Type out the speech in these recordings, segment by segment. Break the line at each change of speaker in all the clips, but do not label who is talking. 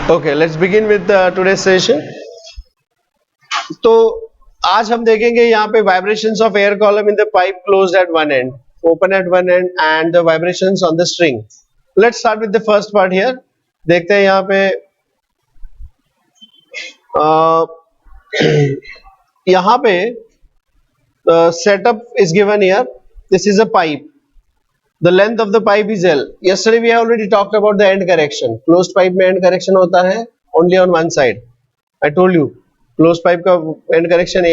Okay, let's begin with today's session. तो आज हम देखेंगे यहाँ पे vibrations of air column in the pipe closed at one end, open at one end, and the vibrations on the string. Let's start with the first part here. देखते हैं यहाँ पे यहाँ पे setup is given here. This is a pipe. The length of the pipe is L. Yesterday we have already talked about the end correction. Closed pipe में end correction होता है only on one side. I told you closed pipe का end correction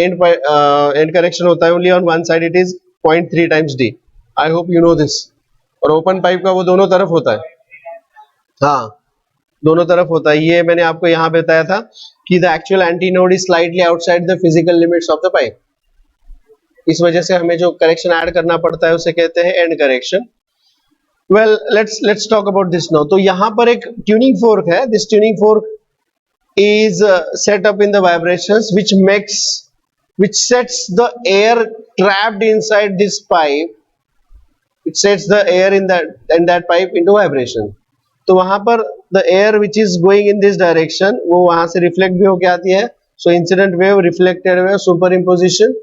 होता है only on one side. It is 0.3 times D. I hope you know this. और open pipe का वो दोनों तरफ होता है. हाँ, दोनों तरफ होता है. ये मैंने आपको यहाँ पे बताया था कि the actual antinode is slightly outside the physical limits of the pipe. इस वजह से हमें जो करेक्शन ऐड करना पड़ता है उसे कहते हैं and correction. Well, let's talk about this now. तो यहाँ पर एक tuning fork है. This tuning fork is set up in the vibrations which sets the air trapped inside this pipe. It sets the air in that pipe into vibration. तो वहाँ पर the air which is going in this direction वो वहाँ से reflect भी होके आती है. So incident wave, reflected wave, superimposition.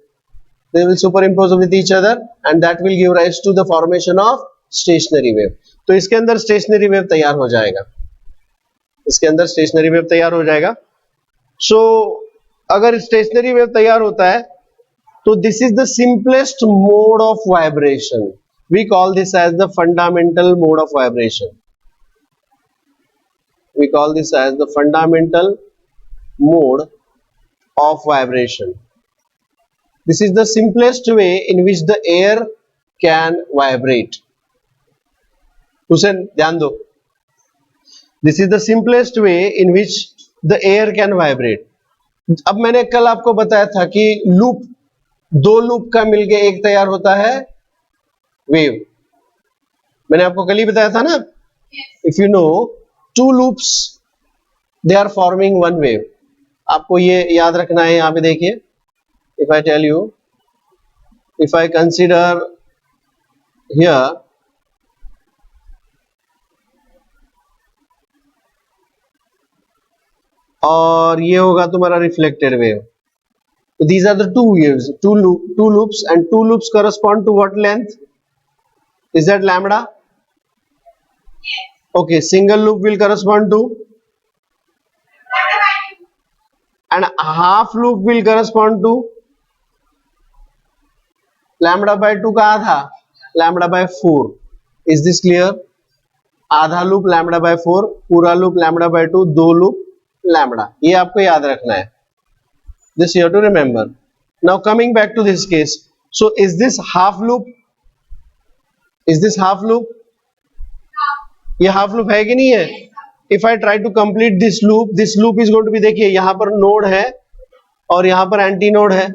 They will superimpose with each other and that will give rise to the formation of stationary wave. तो इसके अंदर स्टेशनरी वेव तैयार हो जाएगा. इसके अंदर स्टेशनरी वेव तैयार हो जाएगा. सो अगर स्टेशनरी वेव तैयार होता है तो this is the simplest mode of vibration. We call this as the fundamental mode of vibration. We call this as the fundamental mode of vibration. This is the simplest way in which the air can vibrate. Hussain ध्यान दो. This is the simplest way in which the air can vibrate. अब मैंने कल आपको बताया था कि loop, दो लूप का मिलके एक तैयार होता है वेव. मैंने आपको कल ही बताया था ना. If you know two loops they are forming one wave. आपको ये याद रखना है. यहां पे देखिए, if I tell you, if I consider here और ये होगा तुम्हारा रिफ्लेक्टेड वेव. तो these are the two waves, two loops, and two loops correspond to what length? Is that lambda? Okay, single loop will correspond to, and half loop will correspond to lambda by 2 का आधा, lambda by 4. Is this clear? आधा loop lambda by 4, पूरा loop lambda by 2, दो loop lambda. ये आपको याद रखना है. This you have to remember. Now coming back to this case. So is this half loop? Is this half loop? ये half loop है कि नहीं है? If I try to complete this loop is going to be, देखिए यहाँ पर node है और यहाँ पर एंटी नोड है.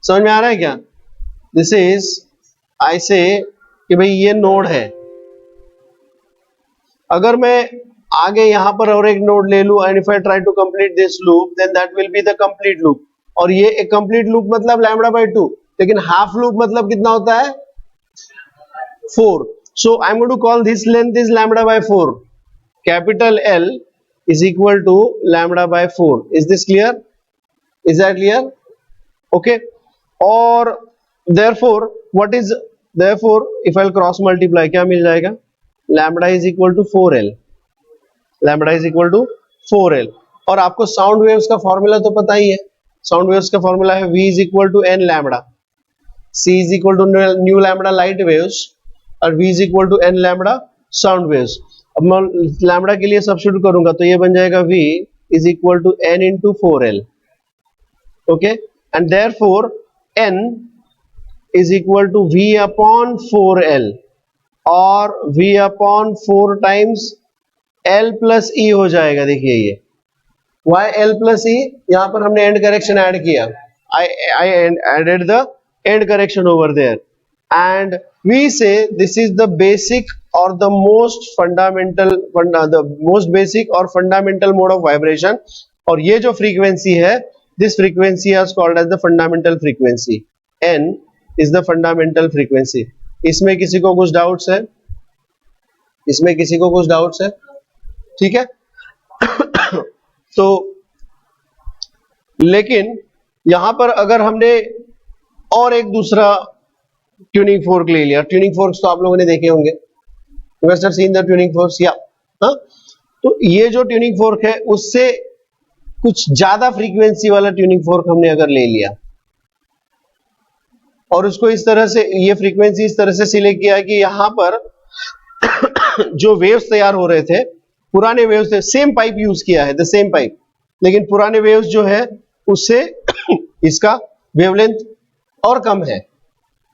समझ में आ रहा है क्या? This is, I say कि भाई ये नोड है. अगर मैं आगे यहां पर और एक नोड ले लूं, and if I try to complete this loop, then that will be the complete loop. और ये एक कंप्लीट लूप मतलब लैम्बडा बाय 2, लेकिन हाफ लूप मतलब कितना होता है? 4. So I am going to call this length is lambda by 4. Capital L is equal to lambda by 4. Is this clear? Is that clear? Okay. और therefore what is, therefore if I cross multiply, क्या मिल जाएगा? Lambda is equal to 4L. Lambda is equal to 4L. और आपको sound waves का formula तो पता ही है. साउंड वेव्स का फॉर्मूला है V is equal to N lambda, C is equal to nu lambda light waves, और V is equal to N lambda sound waves. अब मैं लैम्बडा के लिए सब्स्टिट्यूट करूंगा तो ये बन जाएगा V is equal to N into 4L. Okay, and therefore N is equal to V upon 4L, और V upon 4 times L plus E हो जाएगा. देखिए ये Why L प्लस E? यहां पर हमने एंड करेक्शन ऐड किया. I added the end correction over there, and we say this is the basic or the most fundamental, the most basic or fundamental mode of vibration. और ये जो frequency है, this frequency is called as the fundamental frequency. N is the fundamental frequency. इसमें किसी को कुछ doubts है? इसमें किसी को कुछ डाउट्स है? ठीक है. तो लेकिन यहां पर अगर हमने और एक दूसरा ट्यूनिंग फोर्क ले लिया, ट्यूनिंग फोर्क्स तो आप लोगों ने देखे होंगे, you must have seen the tuning forks, या हाँ, तो ये जो ट्यूनिंग फोर्क है उससे कुछ ज्यादा फ्रीक्वेंसी वाला ट्यूनिंग फोर्क हमने अगर ले लिया और उसको इस तरह से, ये फ्रीक्वेंसी इस तरह से सिलेक्ट किया कि यहां पर जो वेव्स तैयार हो रहे थे, पुराने वेव्स थे, सेम पाइप यूज किया है, द सेम पाइप, लेकिन पुराने वेव्स जो है उससे इसका वेवलेंथ और कम है,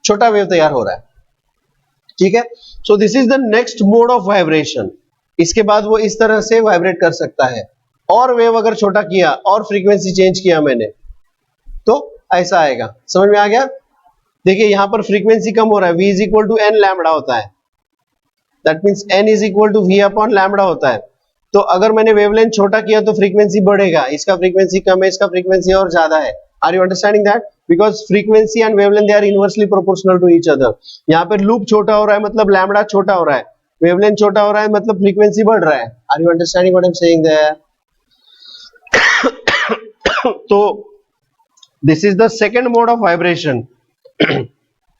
छोटा वेव तैयार हो रहा है, ठीक है। सो this is the next mode of vibration. इसके बाद वो इस तरह से वाइब्रेट कर सकता है, और वेव अगर छोटा किया और फ्रीक्वेंसी चेंज किया मैंने तो ऐसा आएगा, समझ में आ गया। देखिए यहां पर फ्रीक्वेंसी कम हो रहा है, v is equal to N lambda होता है, that means n is equal to v upon lambda होता है। तो अगर मैंने वेवलेंथ छोटा किया तो फ्रीक्वेंसी बढ़ेगा, इसका फ्रीक्वेंसी कम है, इसका फ्रीक्वेंसी और ज्यादा है। Are you understanding that? Because frequency and wavelength they are inversely proportional to each other. यहाँ पर लूप छोटा हो रहा है मतलब लैम्बडा छोटा हो रहा है, वेवलेंथ छोटा हो रहा है मतलब फ्रीक्वेंसी बढ़ रहा है। Are you understanding what I am saying there? तो this is the second mode of vibration.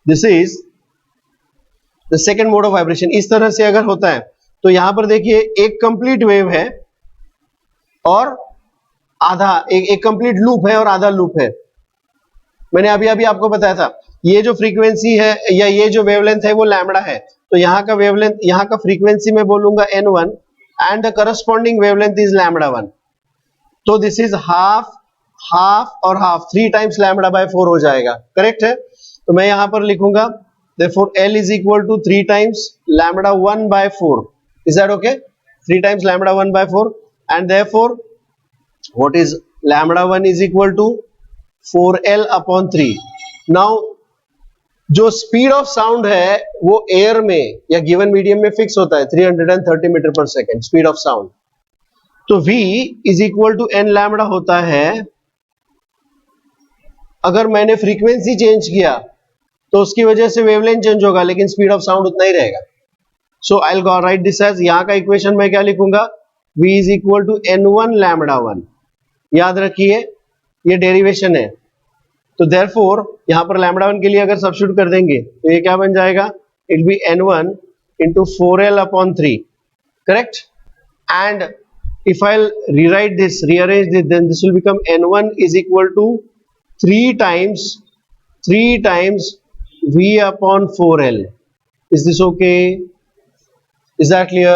This is the second mode of vibration. इस तरह से अगर होता है तो यहां पर देखिए एक कंप्लीट वेव है और आधा, एक कंप्लीट लूप है और आधा लूप है। मैंने अभी अभी आपको बताया था ये जो फ्रीक्वेंसी है या ये जो वेवलेंथ है वो लैम्बडा है, तो यहाँ का वेवलेंथ, यहाँ का फ्रीक्वेंसी मैं बोलूंगा n1 and the corresponding wavelength is lambda 1। तो दिस इज हाफ हाफ और हाफ, 3 टाइम्स लैम्बडा बाय 4 हो जाएगा, करेक्ट है। तो मैं यहां पर लिखूंगा therefore L is equal to 3 times lambda 1 by 4. Is that okay? 3 times lambda 1 by 4, and therefore what is lambda 1 is equal to 4L upon 3. Now जो स्पीड ऑफ साउंड है वो एयर में या गिवन मीडियम में fix होता है 330 metre पर second, speed of sound. तो V is equal to n lambda होता है। अगर मैंने फ्रीक्वेंसी चेंज किया तो उसकी वजह से वेवलेंथ चेंज होगा लेकिन स्पीड ऑफ साउंड उतना ही रहेगा। So I will write this as, यहां का इक्वेशन मैं क्या लिखूंगा, v is equal to n1 lambda 1। याद रखिए ये डेरिवेशन है, तो देयरफॉर यहां पर लैम्बडा 1 के लिए अगर सब्स्टिट्यूट कर देंगे तो ये क्या बन जाएगा, it be n1 into 4L upon 3, correct. And if I'll rewrite this, rearrange this, then this will become n1 is equal to 3 times V upon 4L. Is this okay? Is that clear?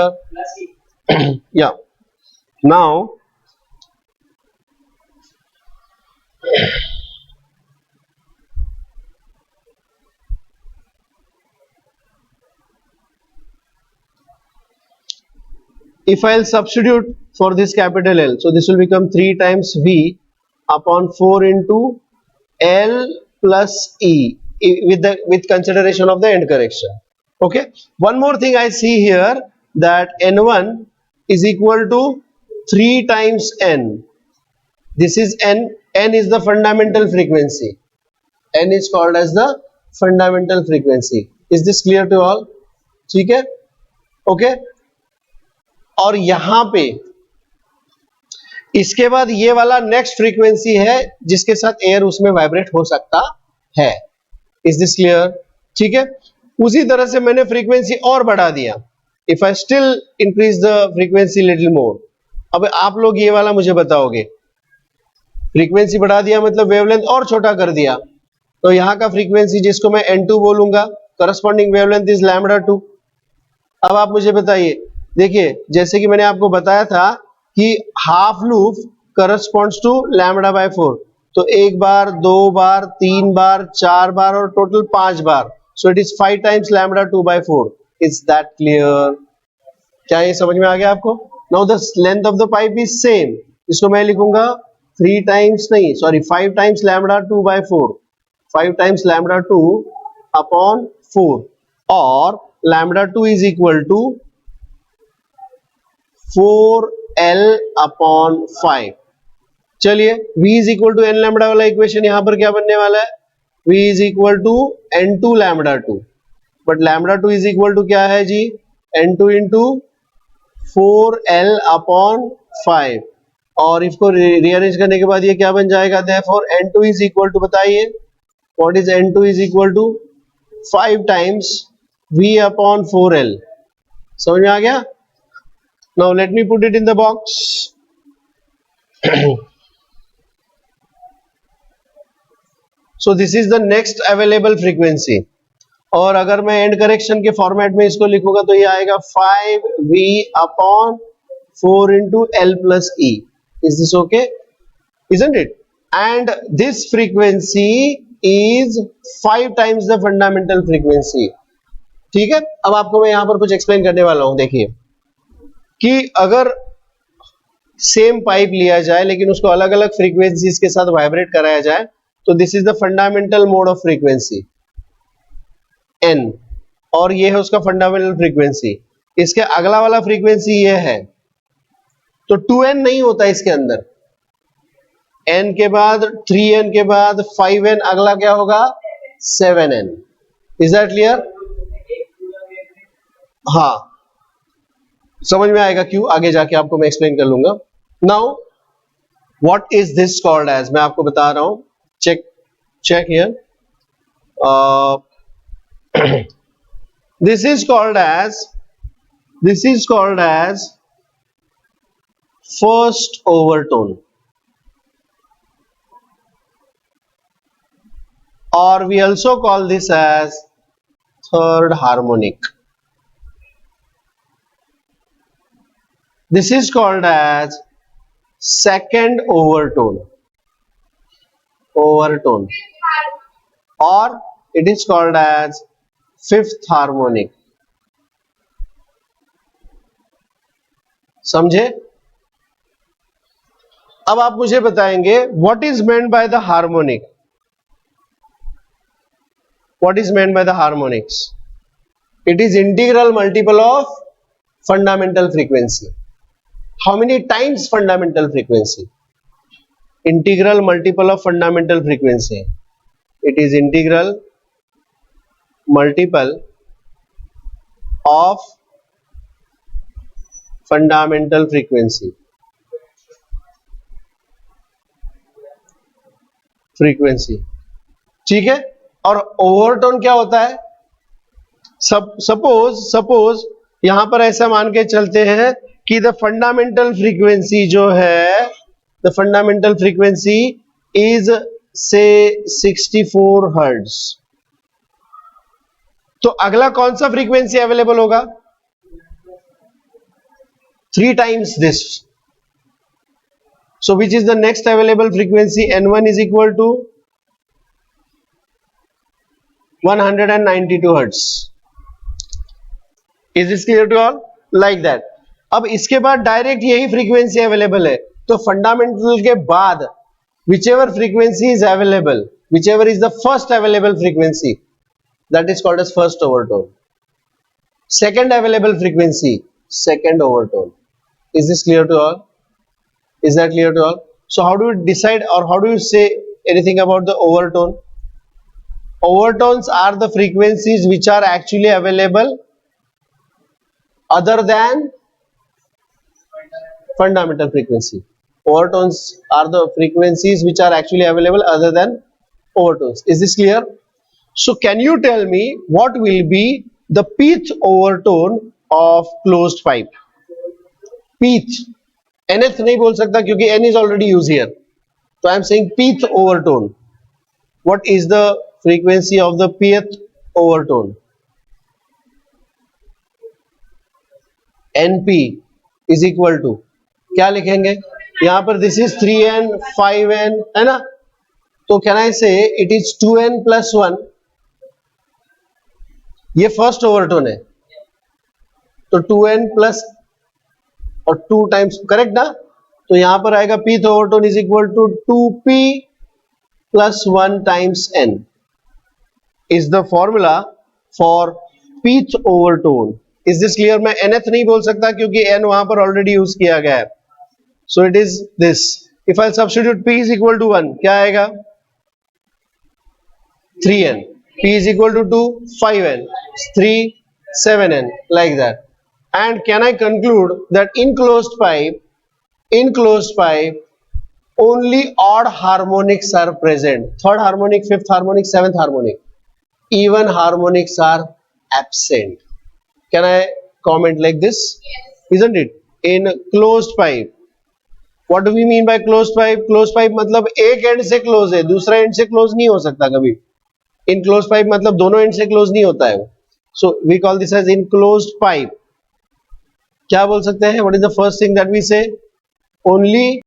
Yeah. Now if I'll substitute for this capital L, so this will become 3 times V upon 4 into L plus E with consideration of the end correction. Okay. One more thing I see here, that N1 is equal to 3 times N. This is N. N is the fundamental frequency. N is called as the fundamental frequency. Is this clear to all? ठीक है? Okay. और यहां पे इसके बाद ये वाला next frequency है जिसके साथ एयर उसमें वाइब्रेट हो सकता है। Is this clear? ठीक है। उसी तरह से मैंने फ्रीक्वेंसी और बढ़ा दिया, if I still increase the frequency little more. अब आप लोग ये वाला मुझे बताओगे, फ्रीक्वेंसी बढ़ा दिया मतलब वेवलेंथ और छोटा कर दिया, तो यहां का फ्रीक्वेंसी जिसको मैं n2 बोलूंगा, करस्पॉन्डिंग वेवलेंथ इज लैम्बडा 2। अब आप मुझे बताइए, देखिए जैसे कि मैंने आपको बताया था कि half loop corresponds to lambda by 4, तो एक बार, दो बार, तीन बार, चार बार और टोटल 5 बार, so it is 5 times lambda 2 by 4। Is that clear? क्या ये समझ में आ गया आपको? Now the length of the pipe is same, इसको मैं लिखूंगा 3 टाइम्स नहीं, sorry 5 times lambda 2 by 4, 5 times lambda 2 upon 4, और lambda 2 is equal to 4L upon 5। चलिए v is equal to n lambda वाला इक्वेशन यहां पर क्या बनने वाला है, v is equal to n2 lambda 2, but lambda 2 is equal to क्या है जी, n2 इंटू 4L अपॉन 5, और इसको रीअरेंज करने के बाद ये क्या बन जाएगा, therefore n2 is equal to, बताइए what is n2 is equal to 5 times v upon 4l। समझ में आ गया? Now let me put it in the box. So this is the next available frequency. और अगर मैं एंड करेक्शन के format में इसको लिखूंगा तो ये आएगा 5v upon 4 into l plus e। Is this okay? Isn't it? And this frequency is 5 times the fundamental frequency। ठीक है, अब आपको मैं यहां पर कुछ एक्सप्लेन करने वाला हूं। देखिए कि अगर सेम पाइप लिया जाए लेकिन उसको अलग अलग फ्रीक्वेंसीज के साथ वाइब्रेट कराया जाए तो this is the fundamental mode of frequency n, और ये है उसका फंडामेंटल फ्रीक्वेंसी। इसके अगला वाला फ्रीक्वेंसी ये है, तो 2n नहीं होता इसके अंदर, n के बाद 3n के बाद 5n, अगला क्या होगा 7n। Is that clear? हाँ, समझ में आएगा क्यों, आगे जाके आपको मैं एक्सप्लेन कर लूंगा। Now what is this called as, मैं आपको बता रहा हूं, check here. this is called as first overtone, or we also call this as third harmonic. This is called as second overtone, or it is called as fifth harmonic। समझे? अब आप मुझे बताएंगे what is meant by the harmonic. What is meant by the harmonics? It is integral multiple of fundamental frequency. How many times fundamental frequency? Integral multiple of fundamental frequency. It is integral multiple of fundamental frequency। ठीक है, और overtone क्या होता है? Suppose यहां पर ऐसा मान के चलते हैं कि द फंडामेंटल फ्रीक्वेंसी जो है, द फंडामेंटल फ्रीक्वेंसी इज से 64 हर्ट्ज। तो अगला कौन सा फ्रीक्वेंसी अवेलेबल होगा? 3 times this। so which is the next available frequency? n1 is equal to 192 hertz। is this clear to all? like that। अब इसके बाद डायरेक्ट यही फ्रीक्वेंसी अवेलेबल है, तो फंडामेंटल के बाद whichever frequency is available, whichever is the first available frequency, that is called as first overtone। second available frequency, second overtone। is this clear to all? is that clear to all? so how do you decide, or how do you say anything about the overtone? Overtones are the frequencies which are actually available other than fundamental frequency। overtones are the frequencies which are actually available other than overtones। is this clear? So can you tell me what will be the pth overtone of closed pipe? pth, nth नहीं बोल सकता क्योंकि n is already used here, so I am saying pth overtone। what is the frequency of the pth overtone? np is equal to, क्या लिखेंगे यहां पर? this is 3n 5n है ना, तो can I say it is 2n plus 1। ये first overtone है, तो 2n प्लस और 2 टाइम्स, करेक्ट ना? तो यहां पर आएगा pth overtone is equal to 2p plus 1 times n is the formula for pth overtone. Is this clear? मैं nth नहीं बोल सकता क्योंकि n वहां पर ऑलरेडी यूज किया गया है, so it is this. If I substitute p is equal to 1, क्या आएगा? 3n। p is equal to 2, 5n, 3, 7n, like that। And can I conclude that in closed pipe In closed pipe, only odd harmonics are present. Third harmonic, fifth harmonic, seventh harmonic. Even harmonics are absent. Can I comment like this? Yes. Isn't it? In closed pipe. What do we mean by closed pipe? Closed pipe मतलब एक and से close है, दूसरा and से close नहीं हो सकता कभी. इन क्लोज पाइप मतलब दोनों एंड से क्लोज नहीं होता है. So we call this as in closed pipe. क्या बोल सकते हैं? What is the first thing that we say? Only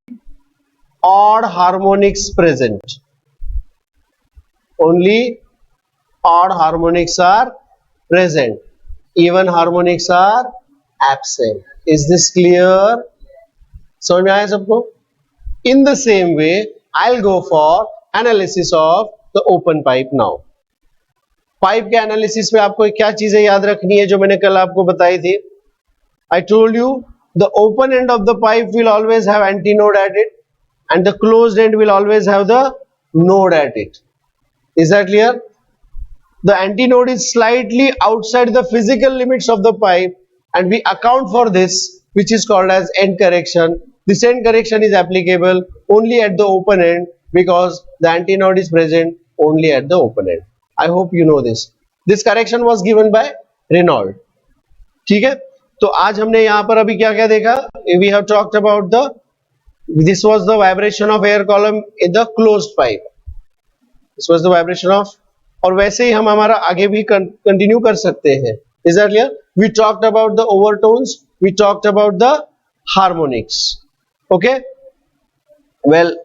odd harmonics present. Only odd harmonics are present. Even harmonics are absent. Is this clear? समझ में आया सबको? In the same way, I'll go for analysis of the open pipe now. Pipe के analysis में आपको क्या चीजें याद रखनी है जो मैंने कल आपको बताई थी? I told you the open end of the pipe will always have antinode at it, and the closed end will always have the node at it. Is that clear? The antinode is slightly outside the physical limits of the pipe, and we account for this, which is called as end correction. This end correction is applicable only at the open end because the antinode is present only at the open end. I hope you know this. This correction was given by Reynolds. ठीक है? तो आज हमने यहाँ पर अभी क्या क्या देखा? We have talked about this was the vibration of air column in the closed pipe. This was the vibration of, और वैसे ही हम हमारा आगे भी कंटिन्यू कर सकते हैं. Is that clear? We talked about the overtones. We talked about the harmonics. Okay? Well,